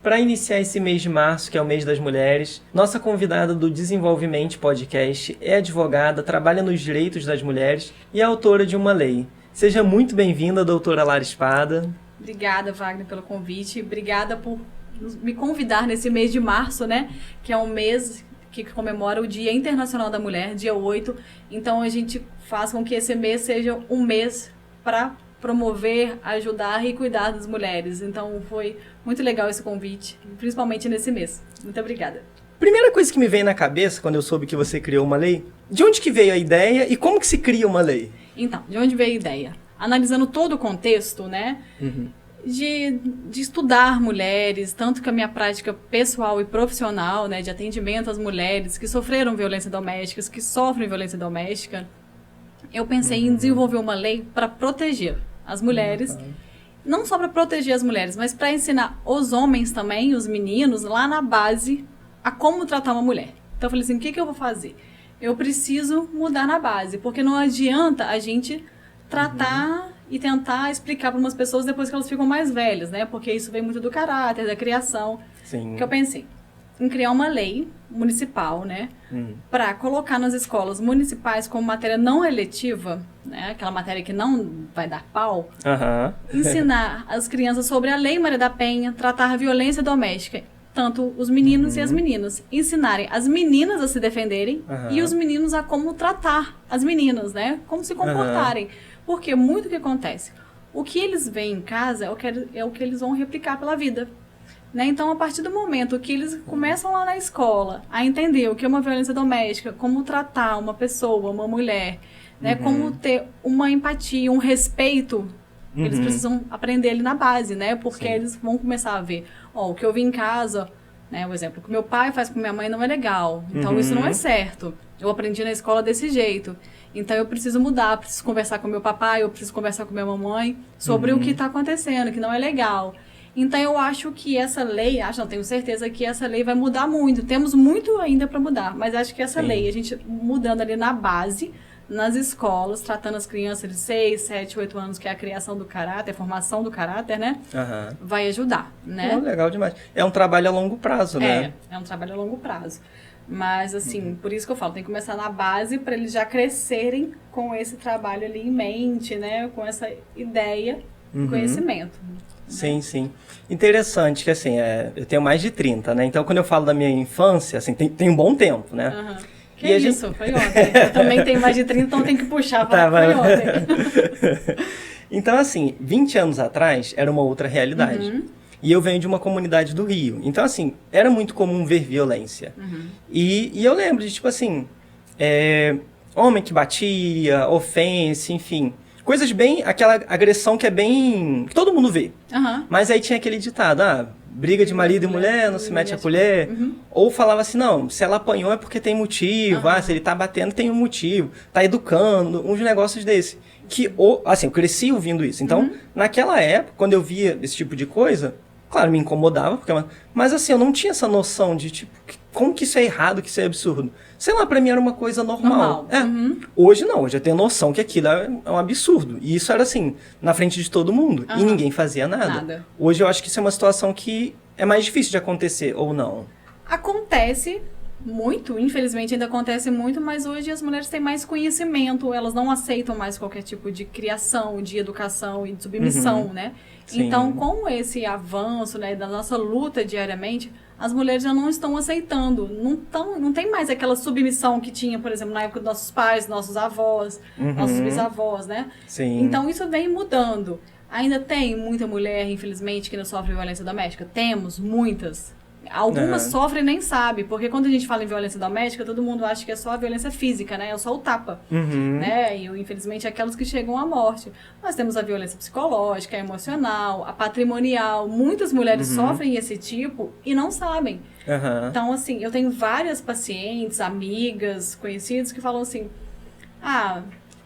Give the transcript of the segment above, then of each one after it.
Para iniciar esse mês de março, que é o mês das mulheres, nossa convidada do Desenvolvimento Podcast é advogada, trabalha nos direitos das mulheres e é autora de uma lei. Seja muito bem-vinda, doutora Lara Espada. Obrigada, Wagner, pelo convite. Obrigada por me convidar nesse mês de março, né? Que é um mês que comemora o Dia Internacional da Mulher, dia 8. Então, a gente faz com que esse mês seja um mês para promover, ajudar e cuidar das mulheres. Então, foi muito legal esse convite, principalmente nesse mês. Muito obrigada. Primeira coisa que me veio na cabeça quando eu soube que você criou uma lei, de onde que veio a ideia e como que se cria uma lei? Então, de onde veio a ideia? Analisando todo o contexto, né? De estudar mulheres, tanto que a minha prática pessoal e profissional, né, de atendimento às mulheres que sofreram violência doméstica, que sofrem violência doméstica, eu pensei em desenvolver uma lei para proteger as mulheres, não só para proteger as mulheres, mas para ensinar os homens também, os meninos, lá na base, a como tratar uma mulher. Então eu falei assim, o que eu vou fazer? Eu preciso mudar na base, porque não adianta a gente tratar e tentar explicar para umas pessoas depois que elas ficam mais velhas, né? Porque isso vem muito do caráter, da criação. Sim. Que eu pensei em criar uma lei municipal, né? Para colocar nas escolas municipais como matéria não eletiva, né? Aquela matéria que não vai dar pau. Ensinar as crianças sobre a Lei Maria da Penha, tratar a violência doméstica, tanto os meninos e as meninas. Ensinarem as meninas a se defenderem e os meninos a como tratar as meninas, né? Como se comportarem. Porque muito o que acontece? O que eles veem em casa é o que eles vão replicar pela vida. Né? Então, a partir do momento que eles começam lá na escola a entender o que é uma violência doméstica, como tratar uma pessoa, uma mulher, né? Como ter uma empatia, um respeito, eles precisam aprender ali na base, né? Porque eles vão começar a ver, o que eu vi em casa, né? O exemplo, o que meu pai faz com minha mãe não é legal, então isso não é certo. Eu aprendi na escola desse jeito. Então, eu preciso mudar, preciso conversar com meu papai, eu preciso conversar com minha mamãe sobre o que está acontecendo, que não é legal. Então, eu acho que essa lei, não tenho certeza que essa lei vai mudar muito. Temos muito ainda para mudar, mas acho que essa lei, a gente mudando ali na base, nas escolas, tratando as crianças de 6, 7, 8 anos, que é a criação do caráter, a formação do caráter, né? Vai ajudar, né? Legal demais. É um trabalho a longo prazo, né? É um trabalho a longo prazo. Mas, assim, por isso que eu falo, tem que começar na base para eles já crescerem com esse trabalho ali em mente, né? Com essa ideia, conhecimento. Sim, sim. Interessante que, assim, eu tenho mais de 30, né? Então, quando eu falo da minha infância, assim, tem um bom tempo, né? Que e isso, foi ontem. Eu também tenho mais de 30, então tem que puxar para foi ontem. Então, assim, 20 anos atrás era uma outra realidade. E eu venho de uma comunidade do Rio. Então, assim, era muito comum ver violência. E eu lembro de, tipo assim, homem que batia, ofensa, enfim. Coisas bem... Aquela agressão que é bem... que todo mundo vê. Mas aí tinha aquele ditado, briga de marido e mulher, não se mete a colher. Ou falava assim, não, se ela apanhou é porque tem motivo. Se ele tá batendo tem um motivo. Tá educando, uns negócios desse. Que, assim, eu cresci ouvindo isso. Então, naquela época, quando eu via esse tipo de coisa... Claro, me incomodava, mas assim, eu não tinha essa noção de, tipo, como que isso é errado, que isso é absurdo. Sei lá, pra mim era uma coisa normal. Hoje não, hoje eu tenho noção que aquilo é um absurdo. E isso era assim, na frente de todo mundo. E ninguém fazia nada. Hoje eu acho que isso é uma situação que é mais difícil de acontecer, ou não? Acontece muito, infelizmente ainda acontece muito, mas hoje as mulheres têm mais conhecimento, elas não aceitam mais qualquer tipo de criação, de educação e de submissão, né? Sim. Então, com esse avanço, né, da nossa luta diariamente, as mulheres já não estão aceitando, não tem mais aquela submissão que tinha, por exemplo, na época dos nossos pais, nossos avós, nossos bisavós, né? Sim. Então, isso vem mudando. Ainda tem muita mulher, infelizmente, que não sofre violência doméstica? Temos, muitas. Algumas sofrem e nem sabem, porque quando a gente fala em violência doméstica, todo mundo acha que é só a violência física, né? É só o tapa, né? E, infelizmente, aquelas que chegam à morte. Nós temos a violência psicológica, a emocional, a patrimonial. Muitas mulheres sofrem esse tipo e não sabem. Então, assim, eu tenho várias pacientes, amigas, conhecidos que falam assim,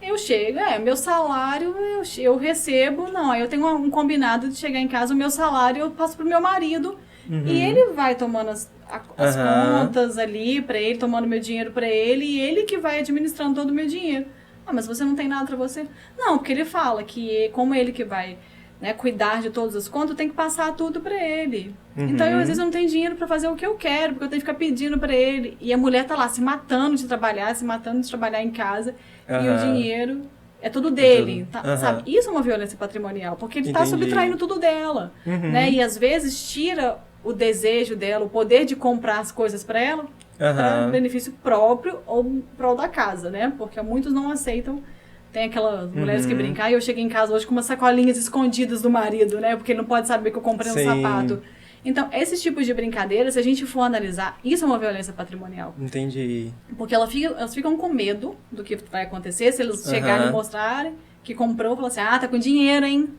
eu chego, meu salário eu recebo, não, eu tenho um combinado de chegar em casa, o meu salário eu passo pro meu marido, e ele vai tomando as contas ali pra ele, tomando meu dinheiro pra ele, e ele que vai administrando todo o meu dinheiro. Mas você não tem nada pra você? Não, porque ele fala que como ele que vai né, cuidar de todas as contas, eu tenho que passar tudo pra ele. Então, às vezes, eu não tenho dinheiro pra fazer o que eu quero, porque eu tenho que ficar pedindo pra ele. E a mulher tá lá se matando de trabalhar, se matando de trabalhar em casa, e o dinheiro é tudo dele, sabe? Isso é uma violência patrimonial, porque ele tá subtraindo tudo dela, né? E, às vezes, tira o desejo dela, o poder de comprar as coisas pra ela, para benefício próprio ou prol da casa, né? Porque muitos não aceitam. Tem aquelas mulheres que brincam, eu cheguei em casa hoje com umas sacolinhas escondidas do marido, né? Porque ele não pode saber que eu comprei um sapato. Então, esses tipos de brincadeiras, se a gente for analisar, isso é uma violência patrimonial. Entendi. Porque elas ficam com medo do que vai acontecer, se eles chegarem e mostrarem que comprou, falar assim, tá com dinheiro, hein?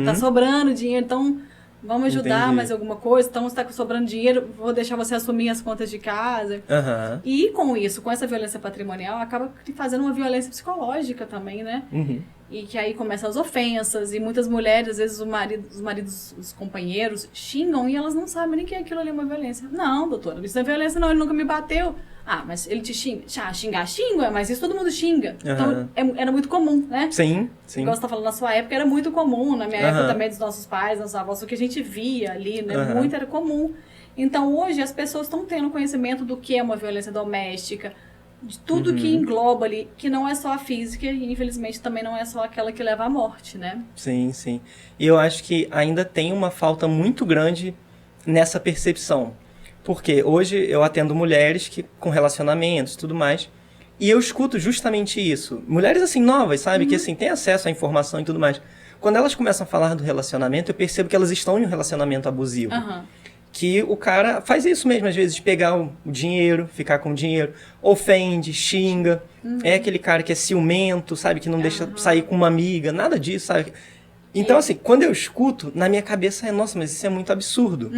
Tá sobrando dinheiro, então vamos ajudar mais alguma coisa, então está sobrando dinheiro, vou deixar você assumir as contas de casa. E com isso, com essa violência patrimonial, acaba fazendo uma violência psicológica também, né? E que aí começam as ofensas, e muitas mulheres, às vezes os maridos, os companheiros, xingam e elas não sabem nem que aquilo ali é uma violência. Não, doutora, isso não é violência não, ele nunca me bateu. Mas ele te xinga. Xinga, mas isso todo mundo xinga. Então, era muito comum, né? Sim. Igual você tá falando, na sua época era muito comum, na minha época também dos nossos pais, nossos avós, o que a gente via ali, né? Muito era comum. Então, hoje, as pessoas estão tendo conhecimento do que é uma violência doméstica, de tudo que engloba ali, que não é só a física e, infelizmente, também não é só aquela que leva à morte, né? Sim. E eu acho que ainda tem uma falta muito grande nessa percepção. Porque hoje eu atendo mulheres com relacionamentos e tudo mais, e eu escuto justamente isso. Mulheres, assim, novas, sabe? Que, assim, têm acesso à informação e tudo mais. Quando elas começam a falar do relacionamento, eu percebo que elas estão em um relacionamento abusivo. Que o cara faz isso mesmo, às vezes, pegar o dinheiro, ficar com o dinheiro, ofende, xinga. É aquele cara que é ciumento, sabe? Que não deixa sair com uma amiga, nada disso, sabe? Então, assim, quando eu escuto, na minha cabeça é, nossa, mas isso é muito absurdo.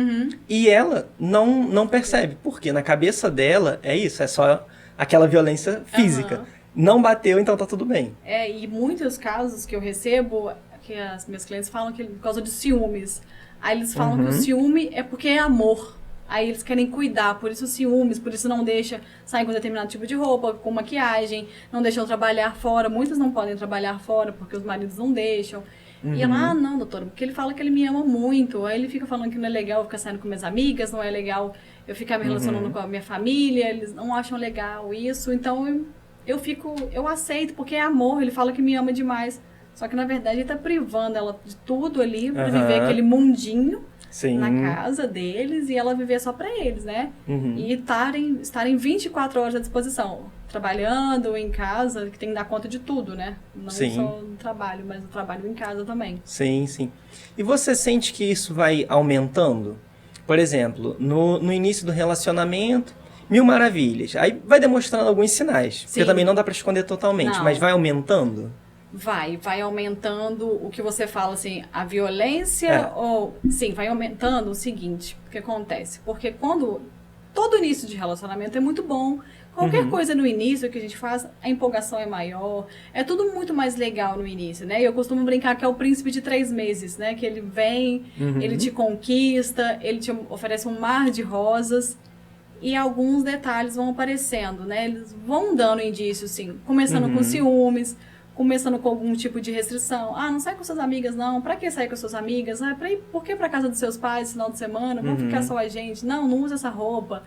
E ela não percebe, porque na cabeça dela é isso, é só aquela violência física. Não bateu, então tá tudo bem. E muitos casos que eu recebo, que as minhas clientes falam que por causa de ciúmes. Aí eles falam que o ciúme é porque é amor. Aí eles querem cuidar, por isso ciúmes, por isso não deixa sair com determinado tipo de roupa, com maquiagem, não deixam trabalhar fora. Muitas não podem trabalhar fora porque os maridos não deixam. E ela, não, doutora, porque ele fala que ele me ama muito. Aí ele fica falando que não é legal eu ficar saindo com minhas amigas, não é legal eu ficar me relacionando com a minha família, eles não acham legal isso. Então eu aceito, porque é amor, ele fala que me ama demais. Só que na verdade ele tá privando ela de tudo ali pra viver aquele mundinho na casa deles e ela viver só pra eles, né? E estarem 24 horas à disposição, trabalhando em casa, que tem que dar conta de tudo, né? Não só no trabalho, mas no trabalho em casa também. Sim. E você sente que isso vai aumentando? Por exemplo, no início do relacionamento, 1000 maravilhas. Aí vai demonstrando alguns sinais. Porque também não dá pra esconder totalmente, mas vai aumentando? Vai aumentando o que você fala, assim, a violência Sim, vai aumentando o seguinte, o que acontece? Porque todo início de relacionamento é muito bom, qualquer coisa no início que a gente faz, a empolgação é maior, é tudo muito mais legal no início, né? Eu costumo brincar que é o príncipe de 3 meses, né? Que ele vem, ele te conquista, ele te oferece um mar de rosas e alguns detalhes vão aparecendo, né? Eles vão dando indício, assim, começando com ciúmes, começando com algum tipo de restrição. Não sai com suas amigas, não. Pra que sair com suas amigas? Por que pra casa dos seus pais no final de semana? Vamos ficar só a gente? Não usa essa roupa.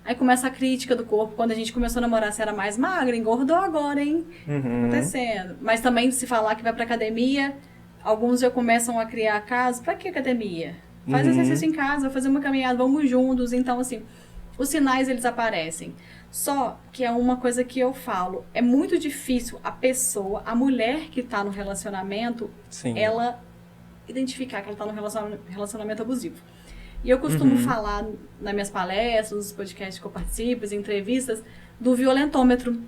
Aí começa a crítica do corpo. Quando a gente começou a namorar, você era mais magra, engordou agora, hein? Acontecendo. Mas também, se falar que vai pra academia, alguns já começam a criar casos. Pra que academia? Faz exercício em casa, vai fazer uma caminhada, vamos juntos. Então, assim, os sinais, eles aparecem. Só que é uma coisa que eu falo, é muito difícil a mulher que está no relacionamento, ela identificar que ela está no relacionamento abusivo. E eu costumo falar nas minhas palestras, nos podcasts que eu participo, as entrevistas, do violentômetro.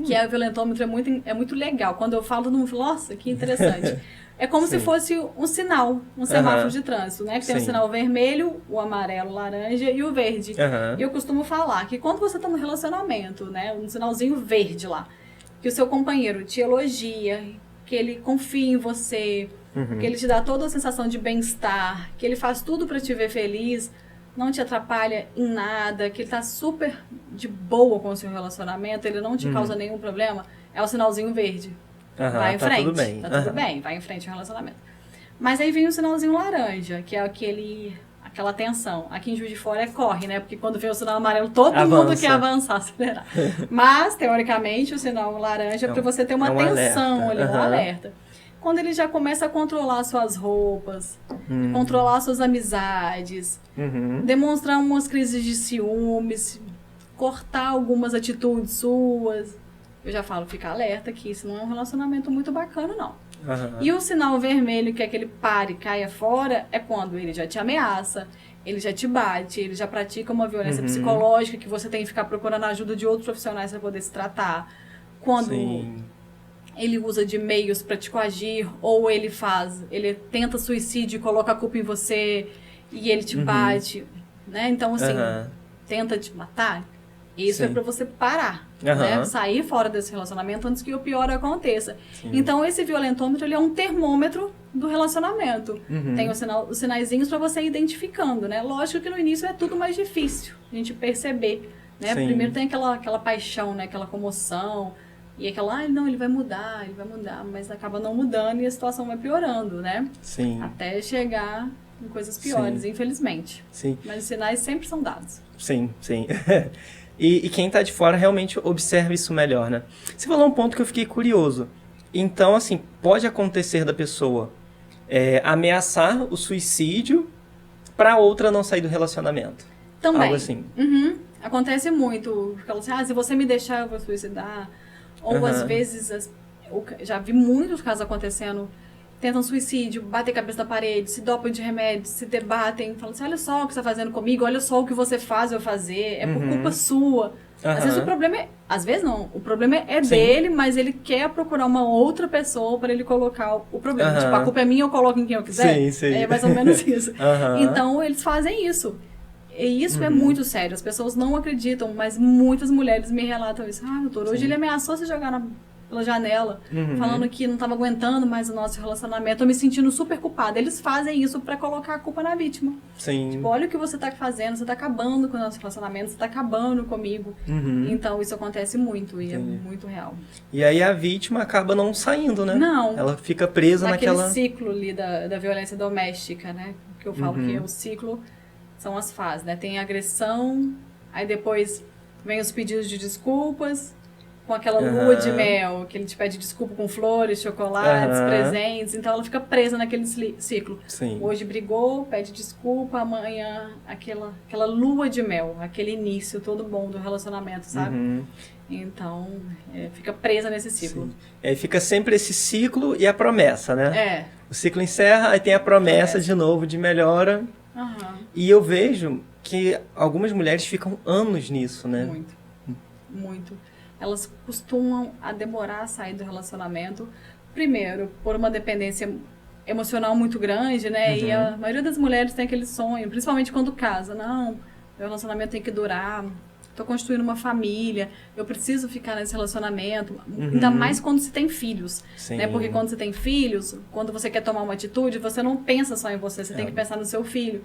Que o violentômetro é muito legal. Quando eu falo, nossa, que interessante. É como se fosse um sinal, um semáforo de trânsito, né? Que tem o sinal vermelho, o amarelo, o laranja e o verde. E eu costumo falar que quando você está no relacionamento, né? Um sinalzinho verde lá, que o seu companheiro te elogia, que ele confia em você, que ele te dá toda a sensação de bem-estar, que ele faz tudo para te ver feliz, não te atrapalha em nada, que ele tá super de boa com o seu relacionamento, ele não te causa nenhum problema, é o sinalzinho verde. Vai em frente. Tudo bem. Tá tudo bem, vai em frente ao relacionamento. Mas aí vem o sinalzinho laranja, que é aquela tensão. Aqui em Juiz de Fora corre, né? Porque quando vem o sinal amarelo, todo mundo quer avançar, acelerar. Mas, teoricamente, o sinal laranja é para você ter uma tensão ali, um alerta. Quando ele já começa a controlar suas roupas, controlar suas amizades, demonstrar umas crises de ciúmes, cortar algumas atitudes suas, eu já falo, fica alerta que isso não é um relacionamento muito bacana, não. E o sinal vermelho, que é aquele pare, caia fora, é quando ele já te ameaça, ele já te bate, ele já pratica uma violência psicológica que você tem que ficar procurando a ajuda de outros profissionais para poder se tratar. Quando ele usa de meios para te coagir, ou ele tenta suicídio e coloca a culpa em você e ele te bate, né? Então, assim, tenta te matar. Isso é para você parar, né? Sair fora desse relacionamento antes que o pior aconteça. Então, esse violentômetro, ele é um termômetro do relacionamento. Tem os sinaizinhos para você ir identificando, né? Lógico que no início é tudo mais difícil a gente perceber, né? Primeiro tem aquela paixão, né? Aquela comoção. E aquela, não, ele vai mudar, mas acaba não mudando e a situação vai piorando, né? Até chegar em coisas piores, infelizmente. Mas os sinais sempre são dados. Sim. E quem está de fora realmente observa isso melhor, né? Você falou um ponto que eu fiquei curioso. Então, assim, pode acontecer da pessoa ameaçar o suicídio para outra não sair do relacionamento. Também. Algo assim. Acontece muito. Fala assim, se você me deixar, eu vou suicidar. Ou às vezes, já vi muitos casos acontecendo, tentam suicídio, batem a cabeça na parede, se dopam de remédio, se debatem, falam assim, olha só o que você está fazendo comigo, olha só o que você faz eu fazer, é por culpa sua. Às vezes o problema às vezes não, o problema é dele, mas ele quer procurar uma outra pessoa para ele colocar o problema. Tipo, a culpa é minha, eu coloco em quem eu quiser. É mais ou menos isso. Então, eles fazem isso. E isso é muito sério, as pessoas não acreditam, mas muitas mulheres me relatam isso. Doutor, hoje ele ameaçou se jogar pela janela, falando que não estava aguentando mais o nosso relacionamento, eu me sentindo super culpada. Eles fazem isso para colocar a culpa na vítima. Tipo, olha o que você está fazendo, você está acabando com o nosso relacionamento, você está acabando comigo. Então, isso acontece muito e é muito real. E aí a vítima acaba não saindo, né? Não. Ela fica presa naquele ciclo ali da violência doméstica, né? Que eu falo que é o ciclo... São as fases, né? Tem a agressão, aí depois vem os pedidos de desculpas, com aquela lua de mel, que ele te pede desculpa com flores, chocolates, presentes. Então ela fica presa naquele ciclo. Hoje brigou, pede desculpa, amanhã aquela lua de mel, aquele início todo bom do relacionamento, sabe? Então, fica presa nesse ciclo. Fica sempre esse ciclo e a promessa, né? O ciclo encerra, aí tem a promessa de novo de melhora. E eu vejo que algumas mulheres ficam anos nisso, né? Muito. Elas costumam demorar a sair do relacionamento, primeiro, por uma dependência emocional muito grande, né? E a maioria das mulheres tem aquele sonho, principalmente quando casa. Não, meu relacionamento tem que durar, tô construindo uma família, eu preciso ficar nesse relacionamento. Ainda mais quando se tem filhos, né? Porque quando você tem filhos, quando você quer tomar uma atitude, você não pensa só em você, você tem que pensar no seu filho.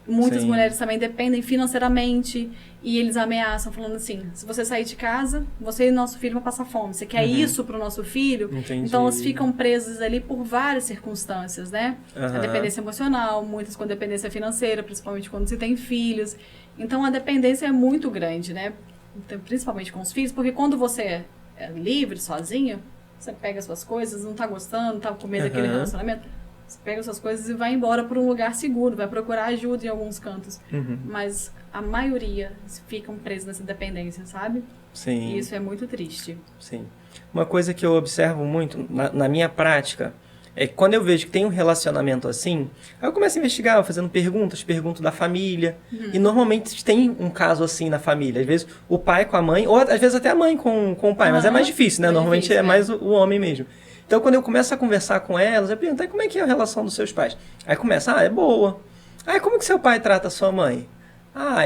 Muitas mulheres também dependem financeiramente e eles ameaçam, falando assim, se você sair de casa, você e nosso filho vão passar fome. Você quer isso pro nosso filho? Então elas ficam presas ali por várias circunstâncias, né? A dependência emocional, muitas com dependência financeira, principalmente quando se tem filhos. Então a dependência é muito grande, né? Então, principalmente com os filhos, porque quando você é livre, sozinha, você pega as suas coisas, não tá gostando, não tá com medo daquele relacionamento, você pega suas coisas e vai embora para um lugar seguro, vai procurar ajuda em alguns cantos. Mas a maioria ficam presos nessa dependência, sabe? E isso é muito triste. Uma coisa que eu observo muito na minha prática é que quando eu vejo que tem um relacionamento assim, aí eu começo a investigar, fazendo pergunto da família. E normalmente tem um caso assim na família. Às vezes o pai com a mãe, ou às vezes até a mãe com o pai, mas é mais difícil, né? Normalmente difícil, mais o homem mesmo. Então, quando eu começo a conversar com elas, eu pergunto, como é que é a relação dos seus pais? Aí começa, é boa. Aí, como que seu pai trata a sua mãe?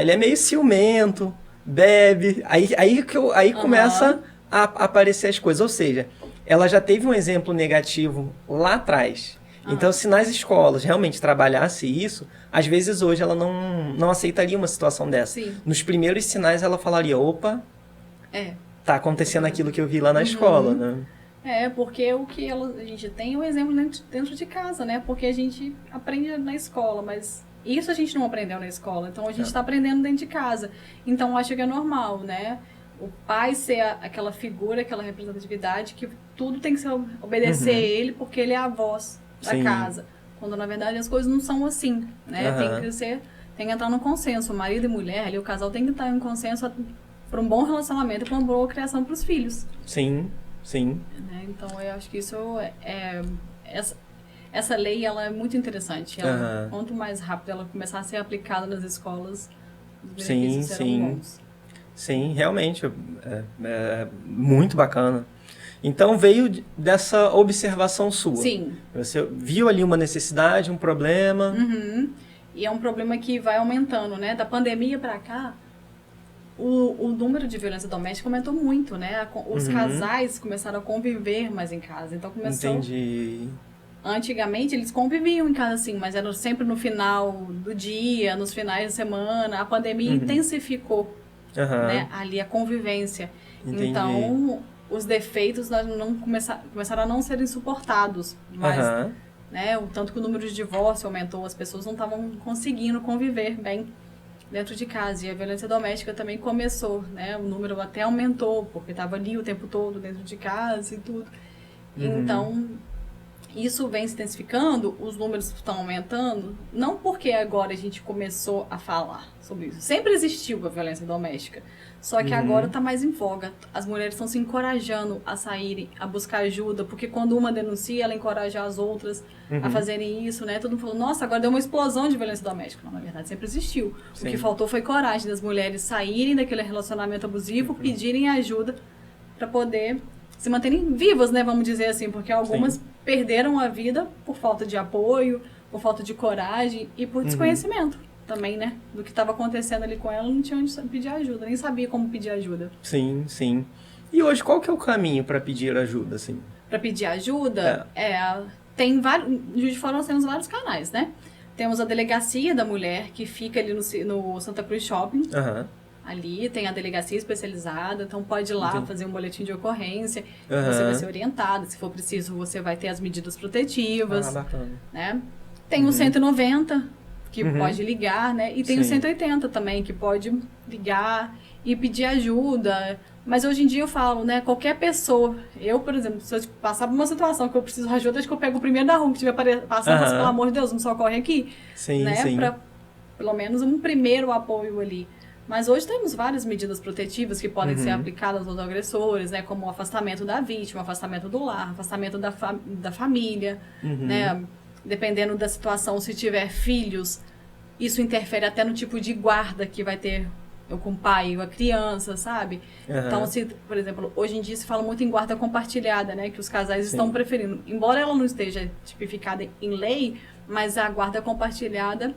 Ele é meio ciumento, bebe. Aí começa a aparecer as coisas. Ou seja, ela já teve um exemplo negativo lá atrás. Então, se nas escolas realmente trabalhasse isso, às vezes hoje ela não aceitaria uma situação dessa. Nos primeiros sinais, ela falaria, opa, tá acontecendo aquilo que eu vi lá na escola, né? Porque o que a gente tem é um exemplo dentro de casa, né? Porque a gente aprende na escola, mas isso a gente não aprendeu na escola. Então, a gente está aprendendo dentro de casa. Então, eu acho que é normal, né? O pai ser aquela figura, aquela representatividade, que tudo tem que ser obedecer a ele, porque ele é a voz da casa. Quando, na verdade, as coisas não são assim, né? Tem que entrar no consenso. O marido e mulher, ali, o casal tem que estar em consenso para um bom relacionamento e para uma boa criação para os filhos. Sim. Né? Então, eu acho que isso essa lei, ela é muito interessante. Ela, quanto mais rápido ela começar a ser aplicada nas escolas, os benefícios serão bons. Sim, realmente. É muito bacana. Então, veio dessa observação sua. Sim. Você viu ali uma necessidade, um problema. E é um problema que vai aumentando, né? Da pandemia para cá, o número de violência doméstica aumentou muito, né? Os casais começaram a conviver mais em casa. Então, começou... Entendi. Antigamente, eles conviviam em casa, sim, mas era sempre no final do dia, nos finais de semana. A pandemia intensificou, né? Ali a convivência. Entendi. Então, os defeitos não começaram a não serem suportados. Mas, né? O tanto que o número de divórcio aumentou, as pessoas não estavam conseguindo conviver bem dentro de casa. E a violência doméstica também começou, né? O número até aumentou, porque estava ali o tempo todo dentro de casa e tudo. Então, isso vem se intensificando, os números estão aumentando, não porque agora a gente começou a falar sobre isso. Sempre existiu a violência doméstica, só que agora está mais em voga. As mulheres estão se encorajando a saírem, a buscar ajuda, porque quando uma denuncia, ela encoraja as outras a fazerem isso, né? Todo mundo falou, nossa, agora deu uma explosão de violência doméstica. Não, na verdade, sempre existiu. Sim. O que faltou foi coragem das mulheres saírem daquele relacionamento abusivo, pedirem ajuda para poder se manterem vivas, né? Vamos dizer assim, porque algumas perderam a vida por falta de apoio, por falta de coragem e por desconhecimento também, né? Do que estava acontecendo ali com ela, não tinha onde pedir ajuda, nem sabia como pedir ajuda. Sim. E hoje, qual que é o caminho para pedir ajuda, assim? Para pedir ajuda, tem vários... Em Juiz de Fora nós temos vários canais, né? Temos a Delegacia da Mulher, que fica ali no Santa Cruz Shopping. Ali tem a delegacia especializada, então pode ir lá fazer um boletim de ocorrência, você vai ser orientado, se for preciso você vai ter as medidas protetivas, né? Tem o 190, que pode ligar, né? E tem o 180 também, que pode ligar e pedir ajuda. Mas hoje em dia eu falo, né? Qualquer pessoa, eu, por exemplo, se eu passar por uma situação que eu preciso de ajuda, acho que eu pego o primeiro da rua que estiver passando, mas, pelo amor de Deus, não socorre aqui, né? Pra, pelo menos, um primeiro apoio ali. Mas hoje temos várias medidas protetivas que podem ser aplicadas aos agressores, né? Como o afastamento da vítima, o afastamento do lar, afastamento da família, né? Dependendo da situação, se tiver filhos, isso interfere até no tipo de guarda que vai ter com o pai ou a criança, sabe? Então, se, por exemplo, hoje em dia se fala muito em guarda compartilhada, né? Que os casais estão preferindo. Embora ela não esteja tipificada em lei, mas a guarda compartilhada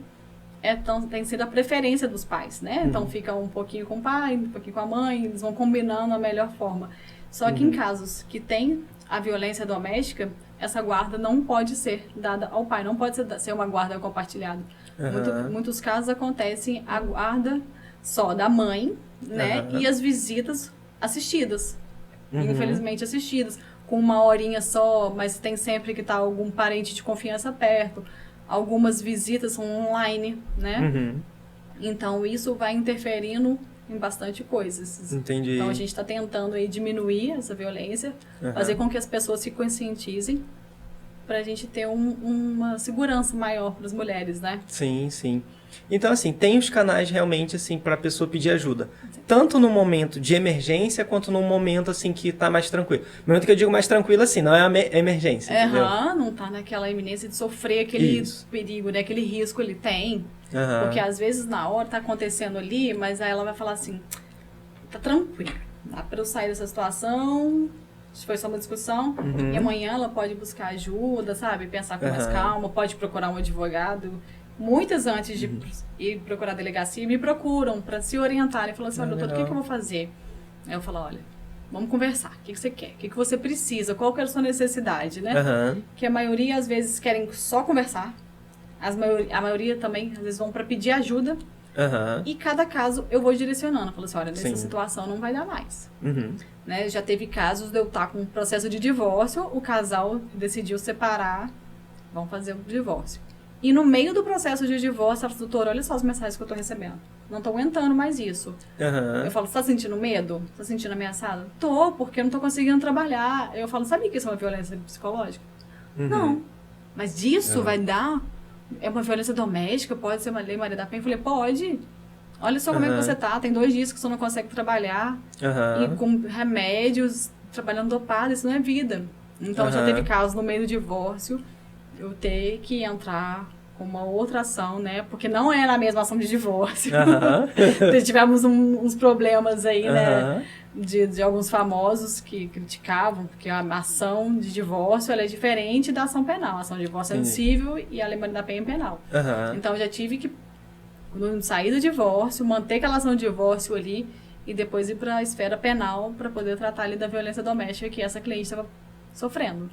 tem sido a preferência dos pais, né? Então fica um pouquinho com o pai, um pouquinho com a mãe, eles vão combinando a melhor forma. Só que em casos que tem a violência doméstica, essa guarda não pode ser dada ao pai, não pode ser uma guarda compartilhada. Muitos casos acontecem a guarda só da mãe, né? E as visitas assistidas, infelizmente assistidas, com uma horinha só, mas tem sempre que estar algum parente de confiança perto. Algumas visitas são online, né? Então, isso vai interferindo em bastante coisas. Entendi. Então, a gente está tentando aí diminuir essa violência, fazer com que as pessoas se conscientizem para a gente ter uma segurança maior para as mulheres, né? Sim. Então, assim, tem os canais realmente, assim, para a pessoa pedir ajuda. Tanto no momento de emergência, quanto no momento, assim, que tá mais tranquilo. No momento que eu digo mais tranquilo, assim, não é a emergência, entendeu? Não tá naquela iminência de sofrer aquele perigo, né? Aquele risco ele tem. Porque, às vezes, na hora tá acontecendo ali, mas aí ela vai falar assim, tá tranquilo, dá para eu sair dessa situação... Foi só uma discussão, e amanhã ela pode buscar ajuda, sabe? Pensar com mais calma, pode procurar um advogado. Muitas antes de ir procurar a delegacia, me procuram para se orientarem. Falam assim, olha, doutor, o que eu vou fazer? Aí eu falo, olha, vamos conversar. O que você quer? O que você precisa? Qual que é a sua necessidade, né? Que a maioria, às vezes, querem só conversar. A maioria também, às vezes, vão para pedir ajuda. E cada caso eu vou direcionando. Eu falo assim, olha, nessa Sim. situação não vai dar mais. Né? Já teve casos de eu estar com um processo de divórcio, o casal decidiu separar, vamos fazer o divórcio. E no meio do processo de divórcio, ela falou, doutora, olha só as mensagens que eu tô recebendo. Não tô aguentando mais isso. Eu falo, você tá sentindo medo? Tá sentindo ameaçado? Tô, porque eu não tô conseguindo trabalhar. Eu falo, sabia que isso é uma violência psicológica? Não. Mas disso vai dar... É uma violência doméstica? Pode ser uma lei Maria da Penha? Eu falei, pode. Olha só como é que você tá. Tem 2 dias que você não consegue trabalhar. E com remédios, trabalhando dopado. Isso não é vida. Então, já teve casos no meio do divórcio, eu ter que entrar com uma outra ação, né? Porque não é na mesma ação de divórcio. Tivemos uns problemas aí, né? De alguns famosos que criticavam, porque a ação de divórcio ela é diferente da ação penal. A ação de divórcio é civil e a Lei Maria da Penha é penal. Então, eu já tive que sair do divórcio, manter aquela ação de divórcio ali e depois ir para a esfera penal para poder tratar ali da violência doméstica que essa cliente estava sofrendo.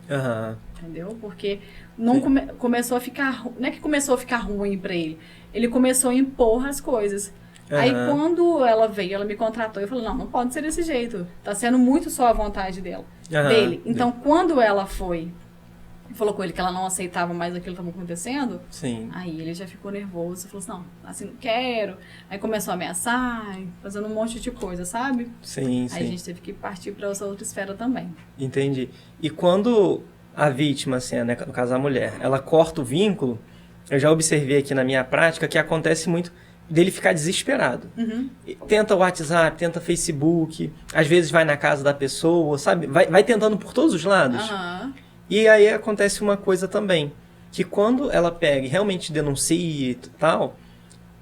Entendeu? Porque não começou a ficar... Não é que começou a ficar ruim para ele. Ele começou a impor as coisas. Aí, quando ela veio, ela me contratou, eu falei, não pode ser desse jeito. Tá sendo muito só a vontade dele. Então, quando ela foi e falou com ele que ela não aceitava mais aquilo que estava acontecendo, aí ele já ficou nervoso. Falou assim, não, assim não quero. Aí começou a ameaçar, fazendo um monte de coisa, sabe? Aí a gente teve que partir para essa outra esfera também. Entendi. E quando a vítima, assim, né, no caso a mulher, ela corta o vínculo, eu já observei aqui na minha prática que acontece muito dele ficar desesperado. Tenta o WhatsApp, tenta Facebook, às vezes vai na casa da pessoa, sabe? Vai tentando por todos os lados. E aí acontece uma coisa também, que quando ela pega e realmente denuncia e tal,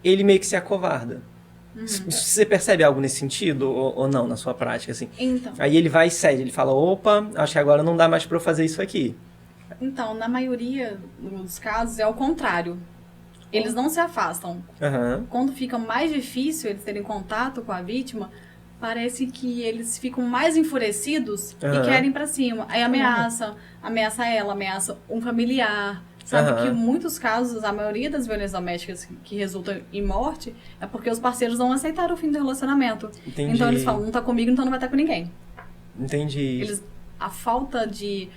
ele meio que se acovarda. Você percebe algo nesse sentido ou não na sua prática, assim? Então. Aí ele vai e cede, ele fala, opa, acho que agora não dá mais pra eu fazer isso aqui. Então, na maioria dos casos é o contrário. Eles não se afastam. Quando fica mais difícil eles terem contato com a vítima, parece que eles ficam mais enfurecidos e querem ir pra cima. Aí ameaça ela, ameaça um familiar. Sabe que em muitos casos, a maioria das violências domésticas que resultam em morte é porque os parceiros não aceitaram o fim do relacionamento. Entendi. Então eles falam, não tá comigo, então não vai estar com ninguém. Entendi. A falta de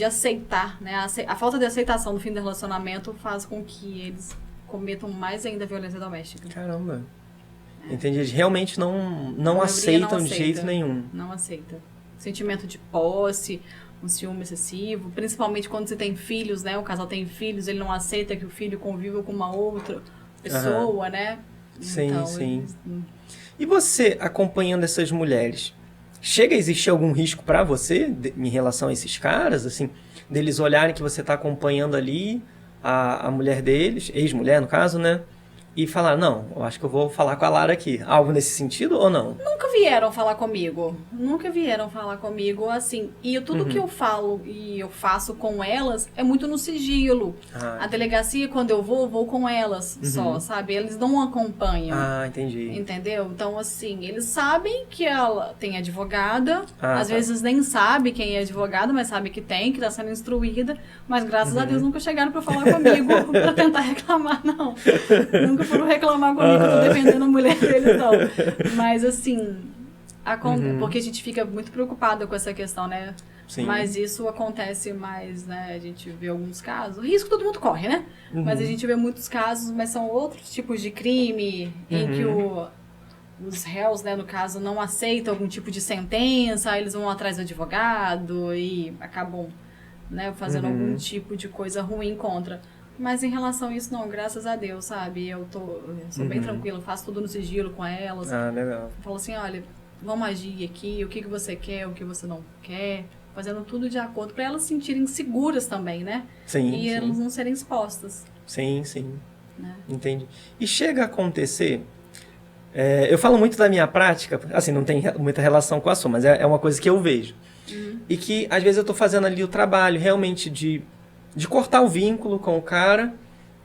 aceitar, né? A falta de aceitação do fim do relacionamento faz com que eles cometam mais ainda violência doméstica. Caramba. Entendi. Eles realmente não aceitam de jeito nenhum. Não aceita. Sentimento de posse, um ciúme excessivo, principalmente quando você tem filhos, né? O casal tem filhos, ele não aceita que o filho conviva com uma outra pessoa, né? Sim, então, sim. E você, acompanhando essas mulheres, chega a existir algum risco para você em relação a esses caras, assim, deles olharem que você está acompanhando ali a mulher deles, ex-mulher no caso, né? E falar, não, eu acho que eu vou falar com a Lara aqui. Algo nesse sentido ou não? Nunca vieram falar comigo, assim. E tudo que eu falo e eu faço com elas é muito no sigilo. A delegacia, quando eu vou com elas só, sabe? Eles não acompanham. Entendi. Entendeu? Então, assim, eles sabem que ela tem advogada. Às vezes nem sabe quem é advogada, mas sabe que tem, que tá sendo instruída. Mas, graças a Deus, nunca chegaram pra falar comigo pra tentar reclamar, não. Nunca foram reclamar comigo que eu tô defendendo a mulher deles, não. Mas, assim, porque a gente fica muito preocupada com essa questão, né? Sim. Mas isso acontece mais, né? A gente vê alguns casos. Risco todo mundo corre, né? Mas a gente vê muitos casos, mas são outros tipos de crime em que os réus, né, no caso, não aceitam algum tipo de sentença, eles vão atrás do advogado e acabam, né, fazendo algum tipo de coisa ruim contra. Mas em relação a isso, não, graças a Deus, sabe? Eu sou bem tranquila, faço tudo no sigilo com elas. Legal. Falo assim, olha, vamos agir aqui, o que você quer, o que você não quer. Fazendo tudo de acordo, para elas se sentirem seguras também, né? E elas não serem expostas. Sim. Né? Entendi. E chega a acontecer... eu falo muito da minha prática, assim, não tem muita relação com a sua, mas é uma coisa que eu vejo. E que, às vezes, eu tô fazendo ali o trabalho realmente de cortar o vínculo com o cara,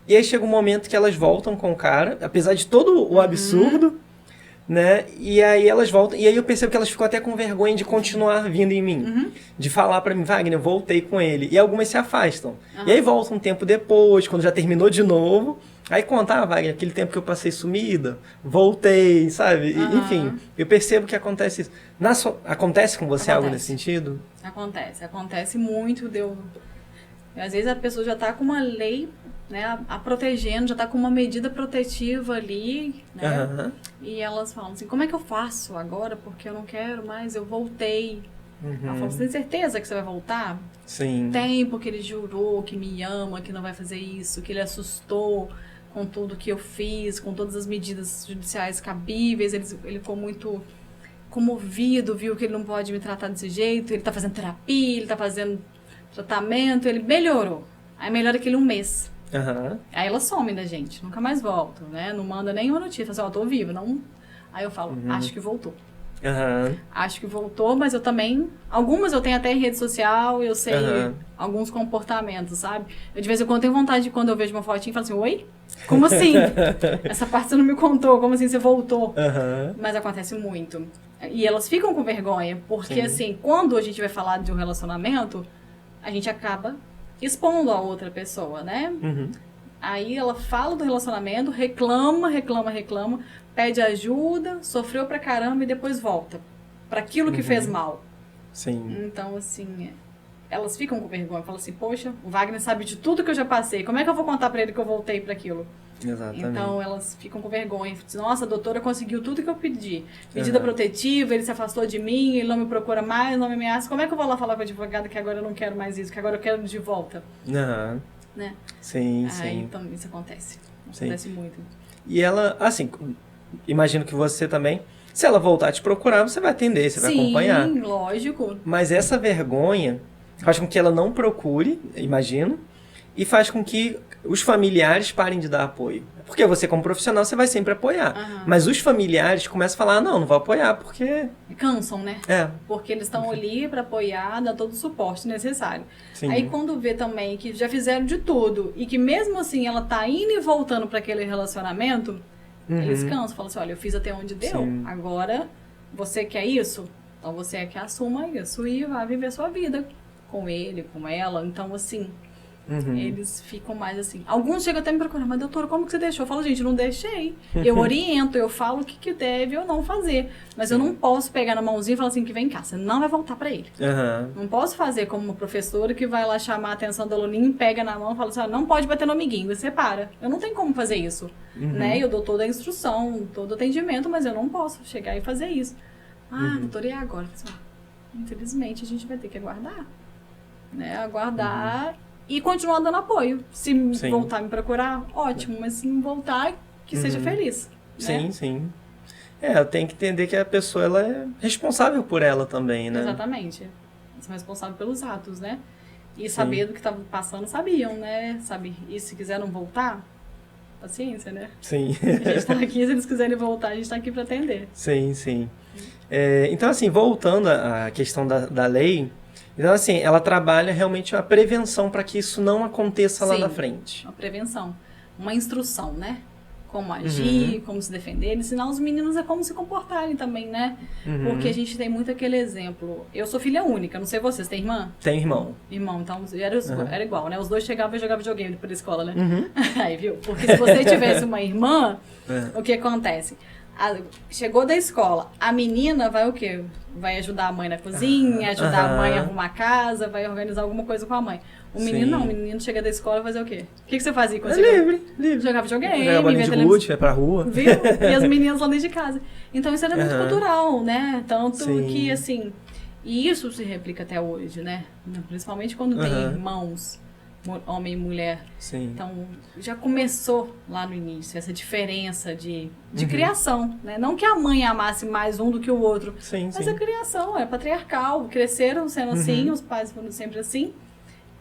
e aí chega um momento que elas voltam com o cara, apesar de todo o absurdo, né? E aí elas voltam, e aí eu percebo que elas ficam até com vergonha de continuar vindo em mim, de falar pra mim, Wagner, eu voltei com ele, e algumas se afastam. E aí voltam um tempo depois, quando já terminou de novo, Aí contava, aquele tempo que eu passei sumida, voltei, sabe? Enfim, eu percebo que acontece isso. Acontece com você algo nesse sentido? Acontece muito. Às vezes a pessoa já tá com uma lei, né, a protegendo, já tá com uma medida protetiva ali, né? E elas falam assim, como é que eu faço agora? Porque eu não quero mais, eu voltei. Ela falou, você tem certeza que você vai voltar? Sim. Tem, porque ele jurou que me ama, que não vai fazer isso, que ele assustou com tudo que eu fiz, com todas as medidas judiciais cabíveis, ele ficou muito comovido, viu que ele não pode me tratar desse jeito, ele tá fazendo terapia, ele tá fazendo tratamento, ele melhorou. Aí melhora aquele 1 mês. Aí ela some da gente, nunca mais volta, né? Não manda nenhuma notícia, fala assim, tô viva, não... Aí eu falo, acho que voltou. Acho que voltou, mas eu também... Algumas eu tenho até em rede social, eu sei alguns comportamentos, sabe? Eu de vez em quando tenho vontade de, quando eu vejo uma fotinha, falar assim, oi? Como assim? Essa parte você não me contou, como assim você voltou? Mas acontece muito. E elas ficam com vergonha, porque assim, quando a gente vai falar de um relacionamento, a gente acaba expondo a outra pessoa, né? Aí ela fala do relacionamento, reclama, pede ajuda, sofreu pra caramba e depois volta pra aquilo que fez mal. Sim. Então, assim, elas ficam com vergonha. Falam assim, poxa, o Wagner sabe de tudo que eu já passei. Como é que eu vou contar pra ele que eu voltei pra aquilo? Exatamente. Então, elas ficam com vergonha. Nossa, a doutora conseguiu tudo que eu pedi. Medida protetiva, ele se afastou de mim, ele não me procura mais, não me ameaça. Como é que eu vou lá falar com a advogada que agora eu não quero mais isso, que agora eu quero de volta? Né? Sim, Aí, então, isso acontece. Acontece muito. E ela, assim, imagino que você também, se ela voltar a te procurar, você vai atender, você vai acompanhar. Sim, lógico. Mas essa vergonha faz com que ela não procure, imagino, e faz com que os familiares parem de dar apoio. Porque você, como profissional, você vai sempre apoiar. Mas os familiares começam a falar, não vou apoiar, porque... Cansam, né? Porque eles estão ali para apoiar, dar todo o suporte necessário. Sim. Aí quando vê também que já fizeram de tudo, e que mesmo assim ela tá indo e voltando para aquele relacionamento, eles cansam. Falam assim, olha, eu fiz até onde deu, agora você quer isso? Então você é que assuma isso e vai viver sua vida com ele, com ela. Então, assim... Eles ficam mais assim. Alguns chegam até me procurar, mas doutora, como que você deixou? Eu falo, gente, não deixei. Eu oriento, eu falo o que deve ou não fazer. Mas eu não posso pegar na mãozinha e falar assim, que vem cá, você não vai voltar pra ele. Não posso fazer como uma professora que vai lá chamar a atenção do aluninho, pega na mão e fala assim, não pode bater no amiguinho, você para. Eu não tenho como fazer isso. Né? Eu dou toda a instrução, todo o atendimento, mas eu não posso chegar e fazer isso. Doutora, e agora? Infelizmente, a gente vai ter que aguardar. Né? Aguardar... E continuar dando apoio. Se voltar a me procurar, ótimo. Mas se não voltar, que seja feliz. Né? Sim. Eu tenho que entender que a pessoa ela é responsável por ela também, né? Exatamente. Eles são responsáveis pelos atos, né? E saber do que estava passando, sabiam, né? E se quiseram voltar, paciência, né? Sim. A gente está aqui, se eles quiserem voltar, a gente está aqui para atender. Sim. Então, assim, voltando à questão da lei... Então, assim, ela trabalha realmente a prevenção para que isso não aconteça lá na frente. Uma prevenção. Uma instrução, né? Como agir, como se defender. Ensinar os meninos a como se comportarem também, né? Porque a gente tem muito aquele exemplo. Eu sou filha única, não sei vocês. Tem irmã? Tem irmão. Irmão, então era igual, né? Os dois chegavam e jogavam videogame depois da escola, né? Aí, viu? Porque se você tivesse uma irmã, o que acontece? Chegou da escola, a menina vai o quê? Vai ajudar a mãe na cozinha, ajudar a mãe a arrumar a casa, vai organizar alguma coisa com a mãe. O menino não, o menino chega da escola e fazer o quê? O que você fazia quando você livre. Jogava videogame, jogava bolinha de gude, vai pra rua. Viu? E as meninas lá dentro de casa. Então isso era muito cultural, né? Tanto que, assim, e isso se replica até hoje, né? Principalmente quando tem irmãos, homem e mulher. Então, já começou lá no início essa diferença de criação, né? Não que a mãe amasse mais um do que o outro, mas a criação é patriarcal. Cresceram sendo assim, os pais foram sempre assim.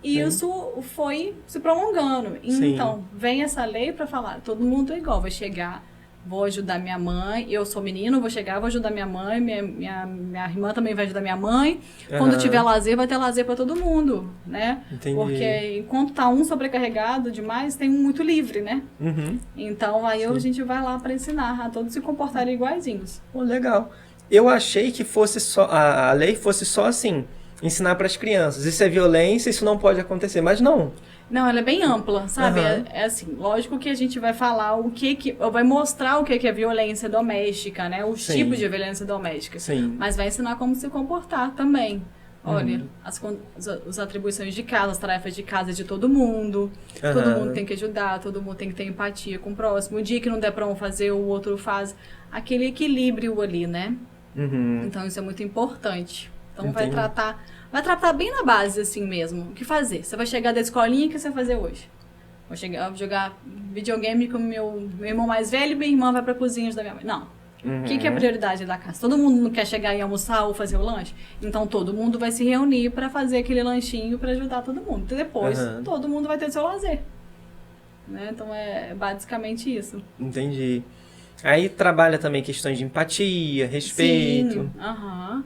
E isso foi se prolongando. Então, vem essa lei para falar, todo mundo é igual, vai chegar, vou ajudar minha mãe, eu sou menino, vou chegar, vou ajudar minha mãe, minha irmã também vai ajudar minha mãe. Quando tiver lazer, vai ter lazer para todo mundo, né? Entendi. Porque enquanto tá um sobrecarregado demais, tem um muito livre, né? Então, aí a gente vai lá para ensinar a todos se comportarem iguaizinhos. Legal. Eu achei que fosse só a lei fosse só assim, ensinar para as crianças. Isso é violência, isso não pode acontecer. Mas não. Não, ela é bem ampla, sabe? É assim, lógico que a gente vai falar vai mostrar o que é violência doméstica, né? Os tipos de violência doméstica. Sim. Mas vai ensinar como se comportar também. Olha, as atribuições de casa, as tarefas de casa é de todo mundo. Todo mundo tem que ajudar, todo mundo tem que ter empatia com o próximo. O dia que não der pra um fazer, o outro faz. Aquele equilíbrio ali, né? Então isso é muito importante. Então vai tratar bem na base, assim mesmo. O que fazer? Você vai chegar da escolinha, o que você vai fazer hoje? Vou jogar videogame com meu irmão mais velho e minha irmã vai pra cozinha ajudar minha mãe. Não. O que é a prioridade da casa? Todo mundo não quer chegar e almoçar ou fazer o lanche? Então todo mundo vai se reunir para fazer aquele lanchinho para ajudar todo mundo. E depois todo mundo vai ter o seu lazer. Né? Então é basicamente isso. Entendi. Aí trabalha também questões de empatia, respeito. Sim.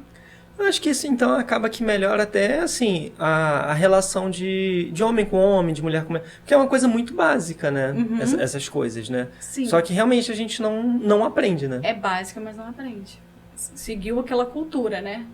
Eu acho que isso, então, acaba que melhora até, assim, a relação de homem com homem, de mulher com mulher. Porque é uma coisa muito básica, né? Essas coisas, né? Sim. Só que realmente a gente não aprende, né? É básica, mas não aprende. Seguiu aquela cultura, né?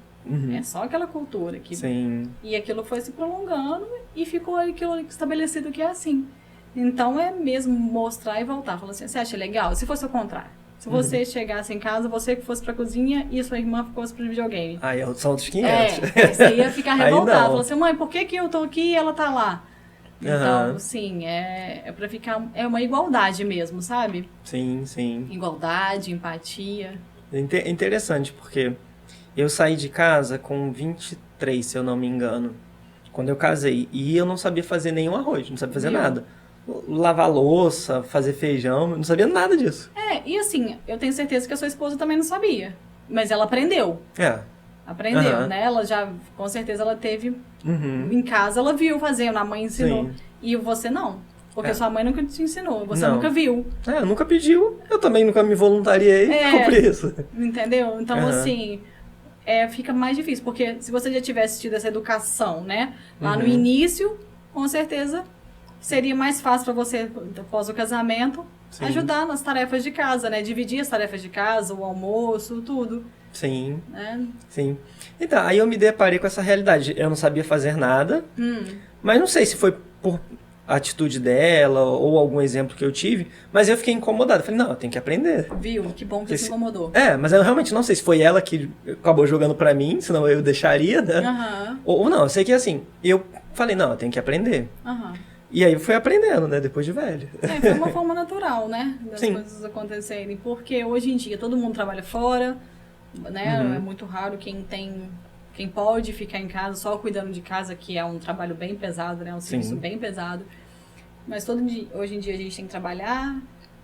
É só aquela cultura. Sim. E aquilo foi se prolongando e ficou aquilo estabelecido que é assim. Então é mesmo mostrar e voltar. Falar assim, você acha legal? Se fosse o contrário. Se você chegasse em casa, você que fosse pra cozinha e sua irmã fosse pro videogame. Aí são outros 500. Você ia ficar revoltado. Falou assim, mãe, por que eu tô aqui e ela tá lá? Então, sim, é pra ficar... É uma igualdade mesmo, sabe? Sim, sim. Igualdade, empatia. É interessante, porque eu saí de casa com 23, se eu não me engano, quando eu casei. E eu não sabia fazer nenhum arroz, não sabia fazer nada. Lavar louça, fazer feijão, não sabia nada disso. E assim, eu tenho certeza que a sua esposa também não sabia. Mas ela aprendeu. Aprendeu, né? Ela já, com certeza, ela teve... Em casa, ela viu fazendo, a mãe ensinou. Sim. E você não. Porque sua mãe nunca te ensinou, você nunca viu. Nunca pediu, eu também nunca me voluntariei por isso. Entendeu? Então, assim... fica mais difícil, porque se você já tivesse tido essa educação, né? Lá no início, com certeza... Seria mais fácil para você, após o casamento, ajudar nas tarefas de casa, né? Dividir as tarefas de casa, o almoço, tudo. Sim, sim. Então, aí eu me deparei com essa realidade. Eu não sabia fazer nada, mas não sei se foi por atitude dela ou algum exemplo que eu tive, mas eu fiquei incomodado. Falei, não, eu tenho que aprender. Viu? Que bom que você se incomodou. Mas eu realmente não sei se foi ela que acabou jogando pra mim, senão eu deixaria, né? Ou não, eu sei que assim, eu falei, não, eu tenho que aprender. E aí eu fui aprendendo, né? Depois de velho. Foi uma forma natural, né? Das coisas acontecerem. Porque hoje em dia todo mundo trabalha fora, né? É muito raro quem pode ficar em casa só cuidando de casa, que é um trabalho bem pesado, né? Um serviço bem pesado. Mas hoje em dia a gente tem que trabalhar,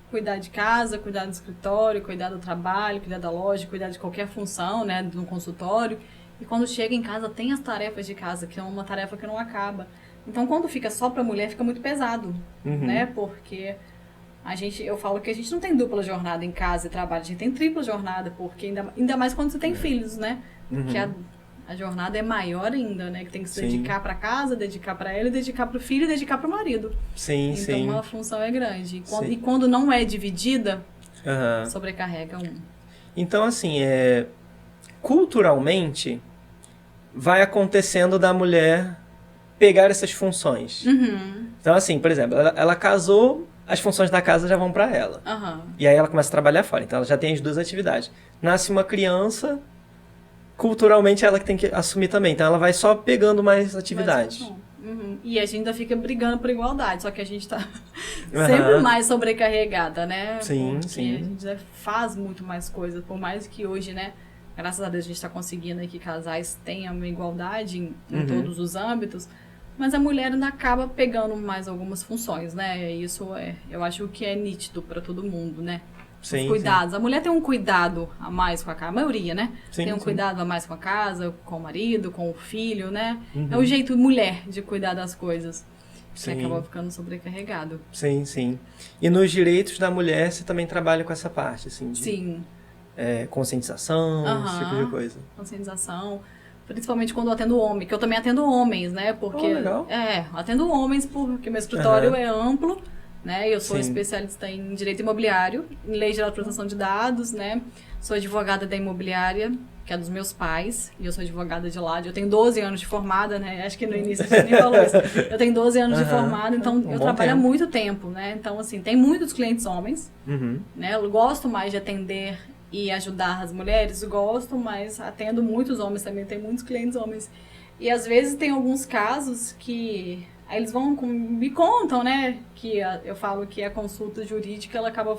cuidar de casa, cuidar do escritório, cuidar do trabalho, cuidar da loja, cuidar de qualquer função, né? Do consultório. E quando chega em casa tem as tarefas de casa, que é uma tarefa que não acaba. Então, quando fica só pra mulher, fica muito pesado, né? Porque eu falo que a gente não tem dupla jornada em casa e trabalho, a gente tem tripla jornada, porque ainda mais quando você tem filhos, né? Porque a jornada é maior ainda, né? Que tem que se dedicar pra casa, dedicar pra ela, dedicar pro filho e dedicar pro marido. Então, a função é grande. E quando não é dividida, sobrecarrega um. Então, assim, culturalmente, vai acontecendo da mulher pegar essas funções. Então, assim, por exemplo, ela casou, as funções da casa já vão pra ela. E aí ela começa a trabalhar fora. Então, ela já tem as duas atividades. Nasce uma criança, culturalmente ela que tem que assumir também. Então, ela vai só pegando mais atividades. E a gente ainda fica brigando por igualdade, só que a gente tá sempre mais sobrecarregada, né? Sim. A gente faz muito mais coisas, por mais que hoje, né? Graças a Deus a gente está conseguindo que casais tenham uma igualdade em todos os âmbitos, mas a mulher ainda acaba pegando mais algumas funções, né? Isso eu acho que é nítido para todo mundo, né? Os cuidados. A mulher tem um cuidado a mais com a casa, a maioria, né? Tem um cuidado a mais com a casa, com o marido, com o filho, né? É o jeito mulher de cuidar das coisas. Que acaba ficando sobrecarregado. Sim. E nos direitos da mulher, você também trabalha com essa parte, assim? Sim. Conscientização, esse tipo de coisa. Conscientização. Principalmente quando eu atendo homem, que eu também atendo homens, né? Porque legal. atendo homens porque meu escritório é amplo, né? Eu sou especialista em direito imobiliário, em lei geral de proteção de dados, né? Sou advogada da imobiliária, que é dos meus pais, e eu sou advogada de lá. Eu tenho 12 anos de formada, né? Acho que no início a gente nem falou isso. Eu tenho 12 anos de formada, então eu trabalho há muito tempo, né? Então, assim, tem muitos clientes homens, né? Eu gosto mais de atender e ajudar as mulheres, gosto, mas atendo muitos homens também, tem muitos clientes homens. E às vezes tem alguns casos que... Aí eles me contam, né, que eu falo que a consulta jurídica, ela acaba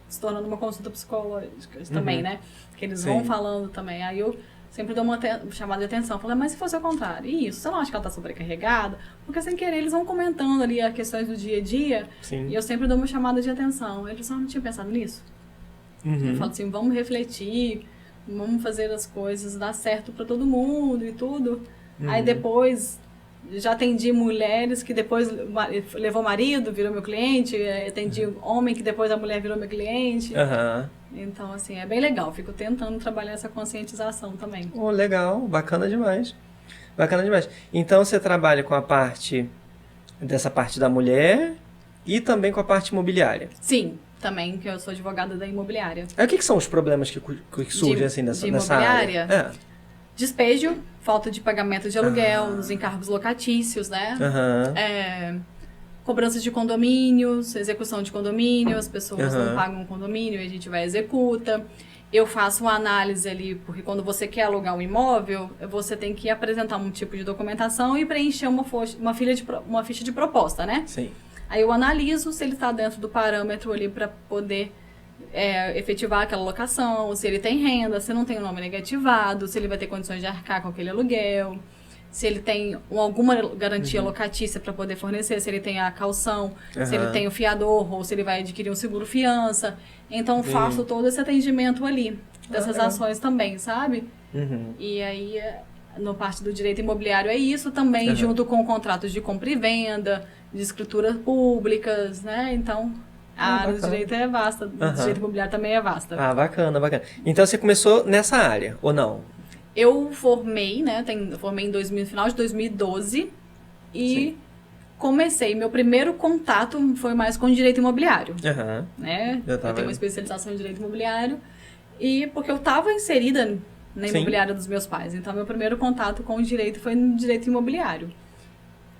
se tornando uma consulta psicológica também, né? Que eles vão falando também. Aí eu sempre dou uma chamada de atenção. Falo, mas se fosse ao contrário, isso, você não acha que ela tá sobrecarregada? Porque sem querer eles vão comentando ali as questões do dia a dia. E eu sempre dou uma chamada de atenção. Eles não tinham pensado nisso? Eu falo assim, vamos refletir, vamos fazer as coisas dar certo para todo mundo e tudo. Aí depois... Já atendi mulheres que depois levou marido, virou meu cliente. Atendi homem que depois a mulher virou meu cliente. Então, assim, é bem legal. Fico tentando trabalhar essa conscientização também. Oh, legal. Bacana demais. Bacana demais. Então, você trabalha com dessa parte da mulher e também com a parte imobiliária? Sim, também, que eu sou advogada da imobiliária. O que são os problemas que surgem assim, nessa área? Despejo, falta de pagamento de aluguel, os encargos locatícios, né? Cobranças de condomínios, execução de condomínio, as pessoas não pagam o condomínio e a gente vai e executa. Eu faço uma análise ali, porque quando você quer alugar um imóvel, você tem que apresentar um tipo de documentação e preencher uma ficha de proposta, né? Sim. Aí eu analiso se ele está dentro do parâmetro ali para poder... efetivar aquela locação, se ele tem renda, se não tem o nome negativado, se ele vai ter condições de arcar com aquele aluguel, se ele tem alguma garantia locatícia para poder fornecer, se ele tem a caução, se ele tem o fiador ou se ele vai adquirir um seguro-fiança. Então, faço todo esse atendimento ali, dessas ações também, sabe? E aí, no parte do direito imobiliário é isso também, junto com contratos de compra e venda, de escrituras públicas, né? Então... A área do direito é vasta, o direito imobiliário também é vasta. Ah, bacana, bacana. Então você começou nessa área, ou não? Eu formei, né? Formei no final de 2012 e comecei. Meu primeiro contato foi mais com direito imobiliário. Né? Eu tenho uma especialização em direito imobiliário e porque eu estava inserida na imobiliária dos meus pais. Então, meu primeiro contato com o direito foi no direito imobiliário.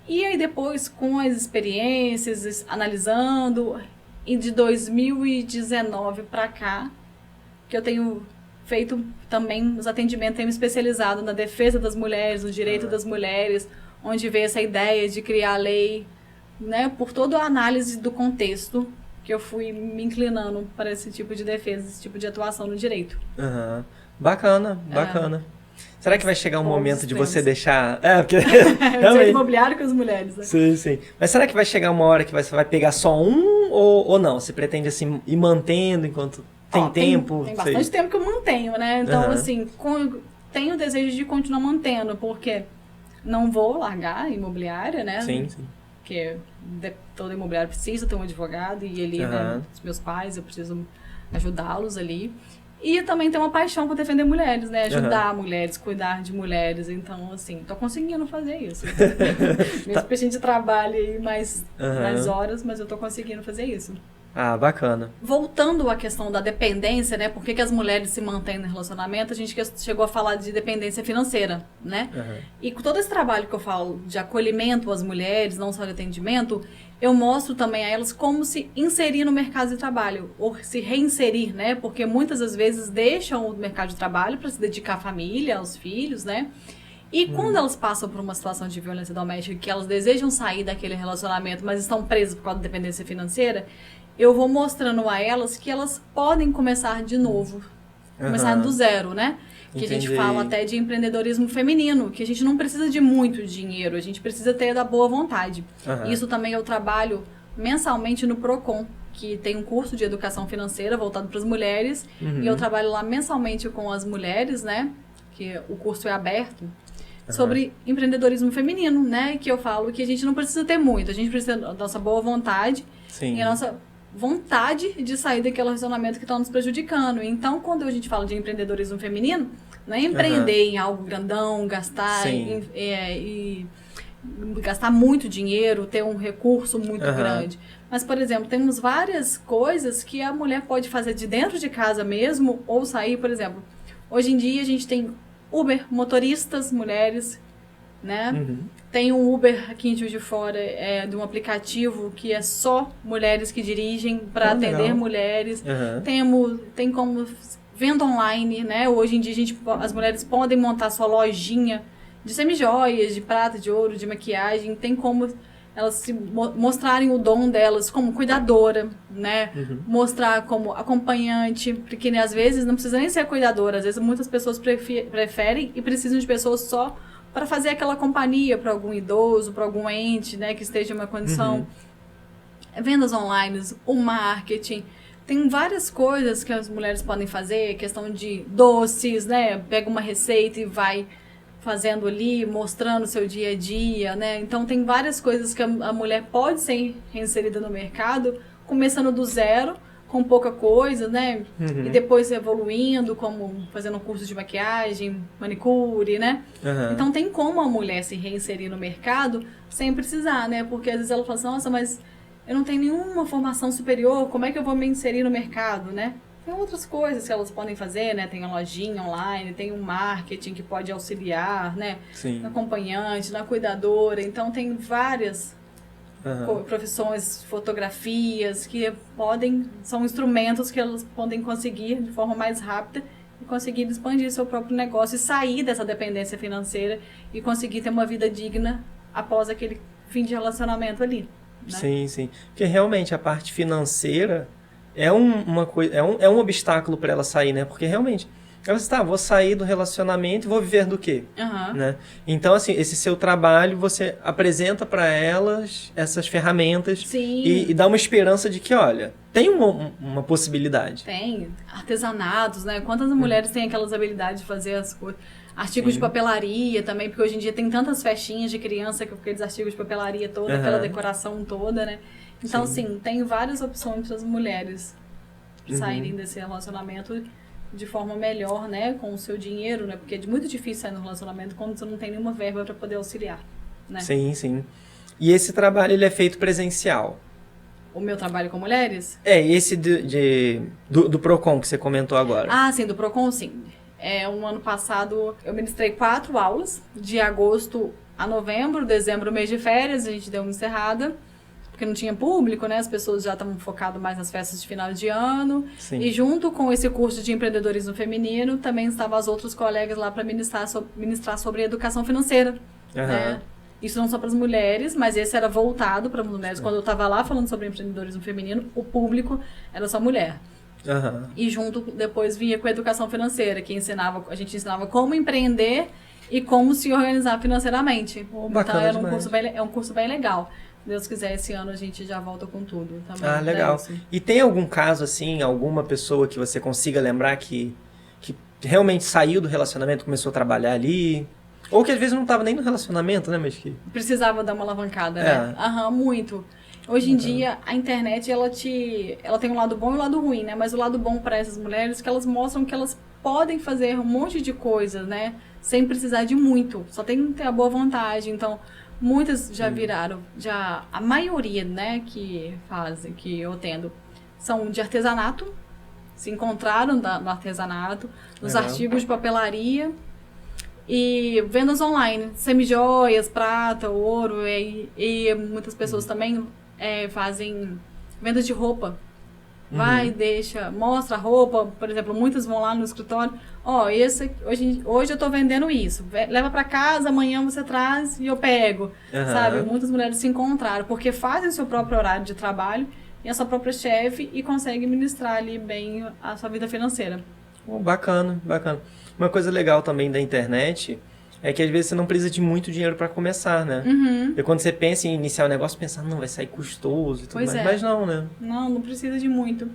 E aí depois, com as experiências, analisando... E de 2019 para cá, que eu tenho feito também os atendimentos, tenho me especializado na defesa das mulheres, no direito das mulheres, onde veio essa ideia de criar a lei, né, por toda a análise do contexto, que eu fui me inclinando para esse tipo de defesa, esse tipo de atuação no direito. Bacana, bacana. Será que vai chegar um momento de você deixar... porque... direito imobiliário com as mulheres. Né? Sim, sim. Mas será que vai chegar uma hora que você vai pegar só um ou não? Você pretende, assim, ir mantendo enquanto tem tempo? Tem bastante tempo que eu mantenho, né? Então, assim, tenho o desejo de continuar mantendo, porque não vou largar a imobiliária, né? Sim, sim. Porque todo imobiliário precisa ter um advogado e ele, né, os meus pais, eu preciso ajudá-los ali. E também tenho uma paixão por defender mulheres, né? Ajudar mulheres, cuidar de mulheres. Então, assim, tô conseguindo fazer isso. Mesmo que a gente trabalhe aí mais horas, mas eu tô conseguindo fazer isso. Ah, bacana. Voltando à questão da dependência, né? Por que as mulheres se mantêm no relacionamento? A gente chegou a falar de dependência financeira, né? E com todo esse trabalho que eu falo de acolhimento às mulheres, não só de atendimento, eu mostro também a elas como se inserir no mercado de trabalho, ou se reinserir, né? Porque muitas das vezes deixam o mercado de trabalho para se dedicar à família, aos filhos, né? E quando elas passam por uma situação de violência doméstica, que elas desejam sair daquele relacionamento, mas estão presas por causa da dependência financeira, eu vou mostrando a elas que elas podem começar de novo, começar do zero, né? Que Entendi. A gente fala até de empreendedorismo feminino, que a gente não precisa de muito dinheiro, a gente precisa ter da boa vontade. Isso também eu trabalho mensalmente no Procon, que tem um curso de educação financeira voltado para as mulheres, e eu trabalho lá mensalmente com as mulheres, né? Que o curso é aberto, sobre empreendedorismo feminino, né? Que eu falo que a gente não precisa ter muito, a gente precisa da nossa boa vontade e a nossa vontade de sair daquele relacionamento que está nos prejudicando. Então, quando a gente fala de empreendedorismo feminino, não é empreender em algo grandão, gastar e gastar muito dinheiro, ter um recurso muito grande, Mas, por exemplo, temos várias coisas que a mulher pode fazer de dentro de casa mesmo, ou sair, por exemplo. Hoje em dia a gente tem Uber, motoristas, mulheres, né? Tem um Uber aqui em Juiz de Fora, de um aplicativo que é só mulheres que dirigem para atender legal. mulheres. Tem como venda online, né? Hoje em dia as mulheres podem montar sua lojinha de semijoias, de prata, de ouro, de maquiagem. Tem como elas se mostrarem o dom delas como cuidadora, né? Mostrar como acompanhante, porque né, às vezes não precisa nem ser cuidadora, às vezes muitas pessoas preferem e precisam de pessoas só para fazer aquela companhia para algum idoso, para algum ente, né, que esteja em uma condição. Vendas online, o marketing, tem várias coisas que as mulheres podem fazer, questão de doces, né? Pega uma receita e vai fazendo ali, mostrando o seu dia a dia, né? Então tem várias coisas que a mulher pode ser reinserida no mercado, começando do zero, com pouca coisa, né? E depois evoluindo, como fazendo um curso de maquiagem, manicure, né? Então tem como a mulher se reinserir no mercado sem precisar, né? Porque às vezes ela fala assim, nossa, mas eu não tenho nenhuma formação superior, como é que eu vou me inserir no mercado, né? Tem outras coisas que elas podem fazer, né? Tem a lojinha online, tem um marketing que pode auxiliar, né? Na acompanhante, na cuidadora. Então, tem várias profissões, fotografias, que são instrumentos que elas podem conseguir de forma mais rápida e conseguir expandir seu próprio negócio e sair dessa dependência financeira e conseguir ter uma vida digna após aquele fim de relacionamento ali. Né? Sim, sim. Porque realmente a parte financeira é um obstáculo para ela sair, né? Porque realmente, ela está, vou sair do relacionamento e vou viver do quê? Né? Então, assim, esse seu trabalho, você apresenta para elas essas ferramentas e dá uma esperança de que, olha, tem uma possibilidade. Tem. Artesanatos, né? Quantas mulheres têm aquelas habilidades de fazer as coisas? Artigos de papelaria também, porque hoje em dia tem tantas festinhas de criança com aqueles artigos de papelaria toda, aquela decoração toda, né? Então, sim, tem várias opções para as mulheres saírem desse relacionamento de forma melhor, né? Com o seu dinheiro, né? Porque é muito difícil sair no relacionamento quando você não tem nenhuma verba para poder auxiliar, né? Sim, sim. E esse trabalho, ele é feito presencial? O meu trabalho com mulheres? Esse do Procon que você comentou agora. Ah, sim, do Procon, sim. Um ano passado eu ministrei 4 aulas, de agosto a novembro, dezembro, mês de férias, a gente deu uma encerrada, porque não tinha público, né? As pessoas já estavam focadas mais nas festas de final de ano. Sim. E junto com esse curso de empreendedorismo feminino, também estavam as outras colegas lá para ministrar sobre educação financeira. Né? Isso não só para as mulheres, mas esse era voltado para as mulheres. Quando eu estava lá falando sobre empreendedorismo feminino, o público era só mulher. E junto depois vinha com a educação financeira, que a gente ensinava como empreender e como se organizar financeiramente. Então era um curso bem legal. Se Deus quiser, esse ano a gente já volta com tudo também. Legal. E tem algum caso assim, alguma pessoa que você consiga lembrar que realmente saiu do relacionamento, começou a trabalhar ali? Ou que às vezes não estava nem no relacionamento, né? Mas que precisava dar uma alavancada, né? Muito. Hoje em dia, a internet, ela tem um lado bom e um lado ruim, né? Mas o lado bom para essas mulheres é que elas mostram que elas podem fazer um monte de coisas, né? Sem precisar de muito. Só tem que ter a boa vontade. Então, muitas já viraram, a maioria, né, que eu atendo, são de artesanato, se encontraram no artesanato, nos artigos de papelaria e vendas online, semijoias, prata, ouro, e muitas pessoas também fazem vendas de roupa. Mostra a roupa, por exemplo, muitas vão lá no escritório, hoje eu tô vendendo isso, leva para casa, amanhã você traz e eu pego, sabe? Muitas mulheres se encontraram, porque fazem o seu próprio horário de trabalho e a sua própria chefe e conseguem administrar ali bem a sua vida financeira. Bacana. Uma coisa legal também da internet é que às vezes você não precisa de muito dinheiro para começar, né? E quando você pensa em iniciar o negócio, pensa, não, vai sair custoso e tudo mais. Mas não, né? Não precisa de muito.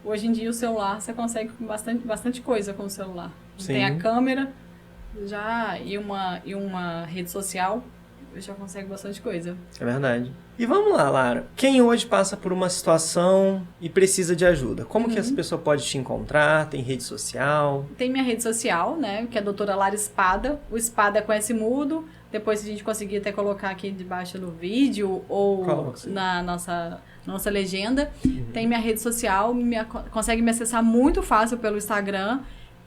Hoje em dia o celular, você consegue bastante coisa com o celular. Sim. Tem a câmera e uma rede social, já consegue bastante coisa. É verdade. E vamos lá, Lara. Quem hoje passa por uma situação e precisa de ajuda, como que essa pessoa pode te encontrar? Tem rede social? Tem minha rede social, né? Que é a doutora Lara Espada. O Espada é com S mudo. Depois, se a gente conseguir até colocar aqui debaixo do vídeo ou nossa legenda. Tem minha rede social, consegue me acessar muito fácil pelo Instagram.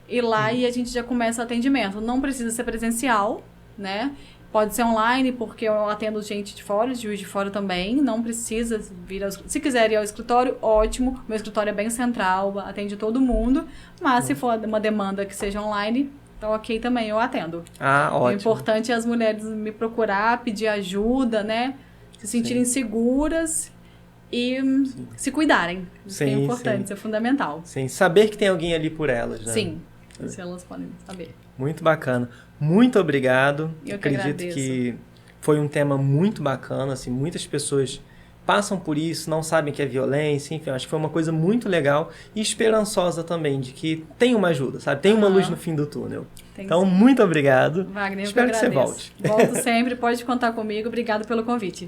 E lá e a gente já começa o atendimento. Não precisa ser presencial, né? Pode ser online, porque eu atendo gente de fora, de Juiz de Fora também. Não precisa vir se quiser ir ao escritório, ótimo. Meu escritório é bem central, atende todo mundo. Mas se for uma demanda que seja online, tá ok também, eu atendo. Ótimo. O importante é as mulheres me procurar, pedir ajuda, né? Se sentirem seguras e se cuidarem. Isso é importante, isso é fundamental. Sim, saber que tem alguém ali por elas, né? Sim, isso elas podem saber. Muito bacana. Muito obrigado. Eu que agradeço. Que foi um tema muito bacana, assim, muitas pessoas passam por isso, não sabem que é violência, enfim, acho que foi uma coisa muito legal e esperançosa também, de que tem uma ajuda, sabe? Tem uma luz no fim do túnel. Então, muito obrigado. Wagner, espero que você volte. Volto sempre, pode contar comigo. Obrigado pelo convite.